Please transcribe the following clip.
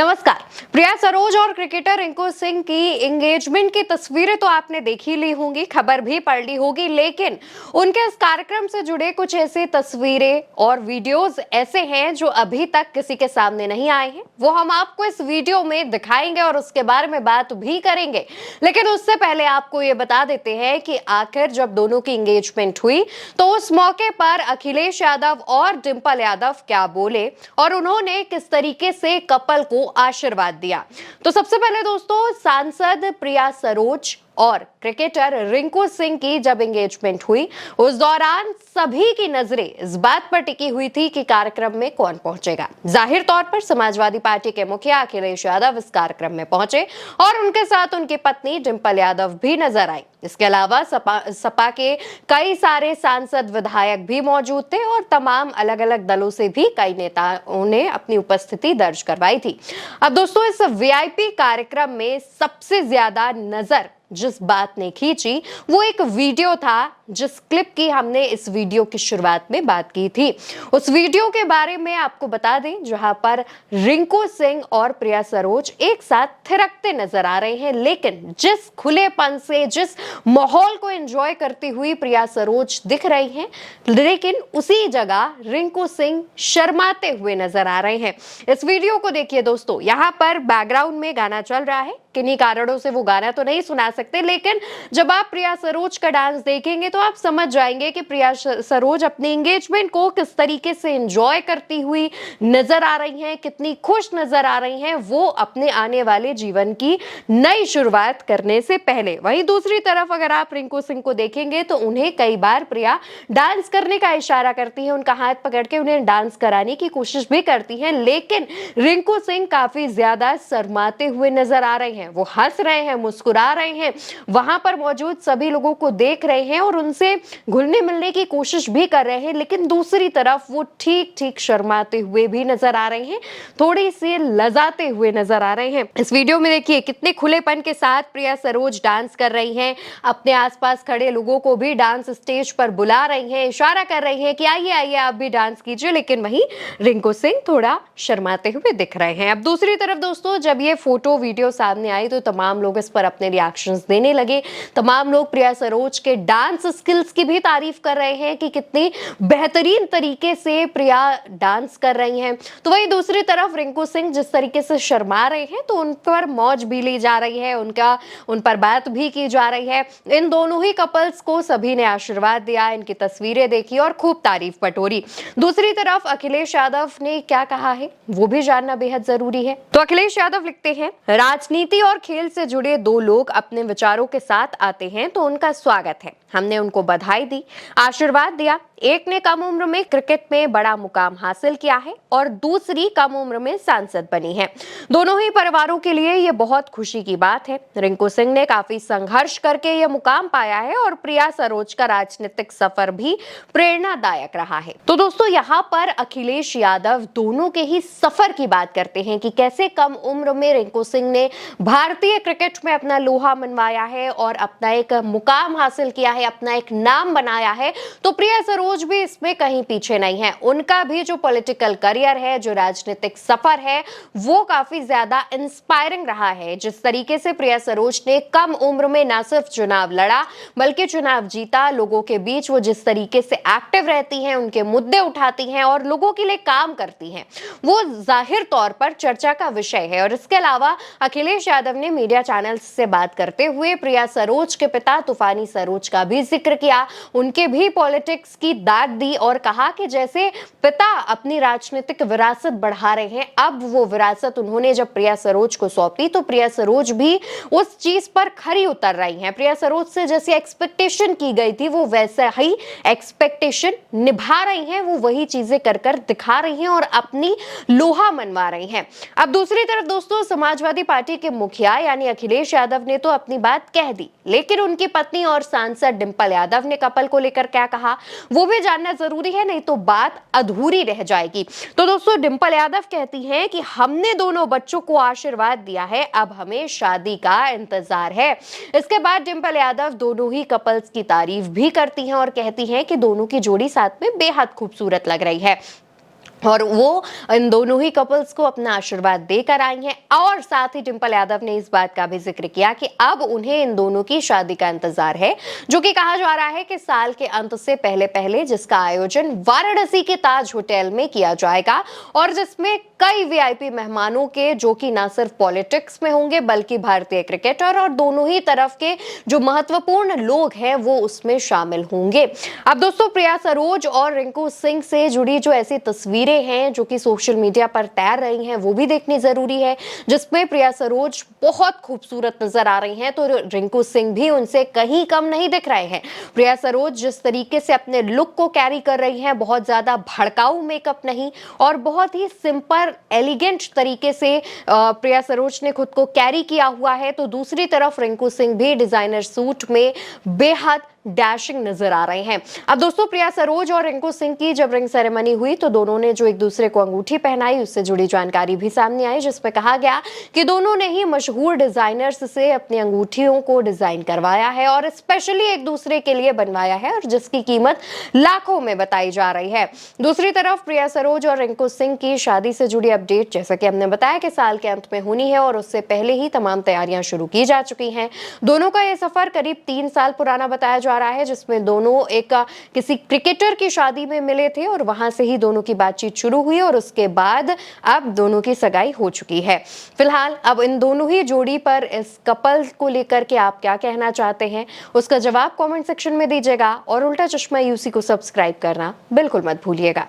नमस्कार। प्रिया सरोज और क्रिकेटर रिंकू सिंह की एंगेजमेंट की तस्वीरें तो आपने देख ही ली होंगी, खबर भी पढ़ ली होगी, लेकिन उनके इस कार्यक्रम से जुड़े कुछ ऐसी तस्वीरें और वीडियोस ऐसे हैं जो अभी तक किसी के सामने नहीं आए हैं। वो हम आपको इस वीडियो में दिखाएंगे और उसके बारे में बात भी करेंगे। लेकिन उससे पहले आपको ये बता देते हैं कि आखिर जब दोनों की एंगेजमेंट हुई तो उस मौके पर अखिलेश यादव और डिंपल यादव क्या बोले और उन्होंने किस तरीके से कपल को आशीर्वाद दिया। तो सबसे पहले दोस्तों, सांसद प्रिया सरोज और क्रिकेटर रिंकू सिंह की जब एंगेजमेंट हुई उस दौरान सभी की नजरें इस बात पर टिकी हुई थी कि कार्यक्रम में कौन पहुंचेगा। जाहिर तौर पर समाजवादी पार्टी के मुखिया अखिलेश यादव इस कार्यक्रम में पहुंचे और उनके साथ उनकी पत्नी डिंपल यादव भी नजर आई। इसके अलावा सपा के कई सारे सांसद विधायक भी मौजूद थे और तमाम अलग अलग दलों से भी कई नेताओं ने अपनी उपस्थिति दर्ज करवाई थी। अब दोस्तों, इस वीआईपी कार्यक्रम में सबसे ज्यादा नजर जिस बात ने खींची वो एक वीडियो था, जिस क्लिप की हमने इस वीडियो की शुरुआत में बात की थी। उस वीडियो के बारे में आपको बता दें, जहां पर रिंकू सिंह और प्रिया सरोज एक साथ थिरकते नजर आ रहे हैं, लेकिन जिस खुलेपन से, जिस माहौल को एंजॉय करती हुई प्रिया सरोज दिख रही हैं, लेकिन उसी जगह रिंकू सिंह शर्माते हुए नजर आ रहे हैं। इस वीडियो को देखिए दोस्तों, यहाँ पर बैकग्राउंड में गाना चल रहा है। किन्हीं कारणों से वो गाना तो नहीं सुना सकते, लेकिन जब आप प्रिया सरोज का डांस देखेंगे तो आप समझ जाएंगे कि प्रिया सरोज अपनी एंगेजमेंट को किस तरीके से एंजॉय करती हुई नजर आ रही हैं, कितनी खुश नजर आ रही हैं वो अपने आने वाले जीवन की नई शुरुआत करने से पहले। वहीं दूसरी तरफ अगर आप रिंकू सिंह को देखेंगे तो उन्हें कई बार प्रिया डांस करने का इशारा करती है, उनका हाथ पकड़ के उन्हें डांस कराने की कोशिश भी करती है, लेकिन रिंकू सिंह काफी ज्यादा शर्माते हुए नजर आ रहे हैं। वो हंस रहे हैं, मुस्कुरा रहे हैं, वहां पर मौजूद सभी लोगों को देख रहे हैं और उनसे घुलने मिलने की कोशिश भी कर रहे हैं, लेकिन दूसरी तरफ वो ठीक ठीक शर्माते हुए भी नजर आ रहे हैं, थोड़ी सी लजाते हुए नजर आ रहे हैं। इस वीडियो में देखिए कितने खुलेपन के साथ प्रिया सरोज डांस कर रही हैं, अपने आसपास खड़े लोगों को भी डांस स्टेज पर बुला रही हैं, इशारा कर रही हैं कि आइए आइए आप भी डांस कीजिए, लेकिन वहीं रिंकू सिंह थोड़ा शर्माते हुए दिख रहे हैं। अब दूसरी तरफ दोस्तों, जब ये फोटो वीडियो सामने आई तो तमाम लोग इस पर अपने रिएक्शंस देने लगे। तमाम लोग प्रिया सरोज के डांस स्किल्स की भी तारीफ कर रहे हैं कि कितनी बेहतरीन तरीके से प्रिया डांस कर रही हैं। तो वहीं दूसरी तरफ रिंकू सिंह जिस तरीके से शर्मा रहे हैं तो उन पर मौज भी ली जा रही है, उन पर बात भी की जा रही है। इन दोनों ही कपल्स को सभी ने आशीर्वाद दिया, इनकी तस्वीरें देखी और खूब तारीफ बटोरी। दूसरी तरफ अखिलेश यादव ने क्या कहा है वो भी जानना बेहद जरूरी है। तो अखिलेश यादव लिखते हैं, राजनीति और खेल से जुड़े दो लोग अपने विचारों के साथ आते हैं तो उनका स्वागत है। हमने उनको बधाई दी, आशीर्वाद दिया। एक ने कम उम्र में क्रिकेट में बड़ा मुकाम हासिल किया है और दूसरी कम उम्र में सांसद बनी है। दोनों ही परिवारों के लिए ये बहुत खुशी की बात है। रिंकू सिंह ने काफी संघर्ष करके ये मुकाम पाया है और प्रिया सरोज का राजनीतिक सफर भी प्रेरणादायक रहा है। तो दोस्तों, यहाँ पर अखिलेश यादव दोनों के ही सफर की बात करते हैं कि कैसे कम उम्र में रिंकू सिंह ने भारतीय क्रिकेट में अपना लोहा मनवाया है और अपना एक मुकाम हासिल किया है, अपना एक नाम बनाया है। तो प्रिया सरोज भी इसमें कहीं पीछे नहीं है। उनका भी जो पॉलिटिकल करियर है, जो राजनीतिक सफर है, वो काफी ज्यादा इंस्पायरिंग रहा है। जिस तरीके से प्रिया सरोज ने कम उम्र में न सिर्फ चुनाव लड़ा बल्कि चुनाव जीता, लोगों के बीच वो जिस तरीके से एक्टिव रहती हैं, उनके मुद्दे उठाती हैं और लोगों के लिए काम करती हैं, वो जाहिर तौर पर चर्चा का विषय है। और इसके अलावा अखिलेश यादव ने मीडिया चैनल्स से बात करते हुए प्रिया सरोज के पिता तूफानी सरोज का भी जिक्र किया, उनके भी पॉलिटिक्स की दाद दी और कहा कि जैसे पिता अपनी राजनीतिक विरासत बढ़ा रहे हैं, अब वो विरासत उन्होंने जब प्रिया सरोज को सौंपी तो प्रिया सरोज भी उस चीज पर खरी उतर रही हैं। प्रिया सरोज से जैसी एक्सपेक्टेशन की गई थी वो वैसा ही एक्सपेक्टेशन निभा रही हैं, वो वही चीजें कर कर दिखा रही हैं और अपनी लोहा मनवा रही हैं। अब दूसरी तरफ दोस्तों, समाजवादी पार्टी के मुखिया यानी अखिलेश यादव ने तो अपनी बात कह दी, लेकिन उनकी पत्नी और सांसद डिंपल यादव ने कपल को लेकर क्या कहा वो भी जानना जरूरी है, नहीं तो बात अधूरी रह जाएगी। तो दोस्तों, डिंपल यादव कहती हैं कि हमने दोनों बच्चों को आशीर्वाद दिया है, अब हमें शादी का इंतजार है। इसके बाद डिंपल यादव दोनों ही कपल्स की तारीफ भी करती हैं और कहती हैं कि दोनों की जोड़ी साथ में बेहद खूबसूरत लग रही है। और वो इन दोनों ही कपल्स को अपना आशीर्वाद देकर आई हैं। और साथ ही डिंपल यादव ने इस बात का भी जिक्र किया कि अब उन्हें इन दोनों की शादी का इंतजार है, जो कि कहा जा रहा है कि साल के अंत से पहले पहले, जिसका आयोजन वाराणसी के ताज होटल में किया जाएगा और जिसमें कई वीआईपी मेहमानों के, जो कि ना सिर्फ पॉलिटिक्स में होंगे बल्कि भारतीय क्रिकेटर और दोनों ही तरफ के जो महत्वपूर्ण लोग हैं वो उसमें शामिल होंगे। अब दोस्तों, प्रिया सरोज और रिंकू सिंह से जुड़ी जो ऐसी तस्वीरें हैं जो कि सोशल मीडिया पर तैर रही हैं वो भी देखनी जरूरी है, जिसमें प्रिया सरोज बहुत खूबसूरत नजर आ रही हैं तो रिंकू सिंह भी उनसे कहीं कम नहीं दिख रहे हैं। प्रिया सरोज जिस तरीके से अपने लुक को कैरी कर रही हैं, बहुत ज्यादा भड़काऊ मेकअप नहीं और बहुत ही सिंपल एलिगेंट तरीके से प्रिया सरोज ने खुद को कैरी किया हुआ है, तो दूसरी तरफ रिंकू सिंह भी डिजाइनर सूट में बेहद डैशिंग नजर आ रहे हैं। अब दोस्तों, प्रिया सरोज और रिंकू सिंह की जब रिंग सेरेमनी हुई तो दोनों ने जो एक दूसरे को अंगूठी पहनाई, उससे जुड़ी जानकारी भी सामने आई, जिसपे कहा गया कि दोनों ने ही मशहूर डिजाइनर्स से अपनी अंगूठियों को डिजाइन करवाया है और स्पेशली एक दूसरे के लिए बनवाया है और जिसकी कीमत लाखों में बताई जा रही है। दूसरी तरफ प्रिया सरोज और रिंकू सिंह की शादी से जुड़ी अपडेट, जैसा कि हमने बताया कि साल के अंत में होनी है और उससे पहले ही तमाम तैयारियां शुरू की जा चुकी हैं। दोनों का यह सफर करीब 3 साल पुराना बताया जा रहा है, जिसमें दोनों एक किसी क्रिकेटर की शादी में मिले थे और वहां से ही दोनों की बातचीत शुरू हुई और उसके बाद अब दोनों की सगाई हो चुकी है। फिलहाल अब इन दोनों ही जोड़ी पर, इस कपल को लेकर के आप क्या कहना चाहते हैं, उसका जवाब कमेंट सेक्शन में दीजिएगा और उल्टा चश्मा यूसी को सब्सक्राइब करना बिल्कुल मत भूलिएगा।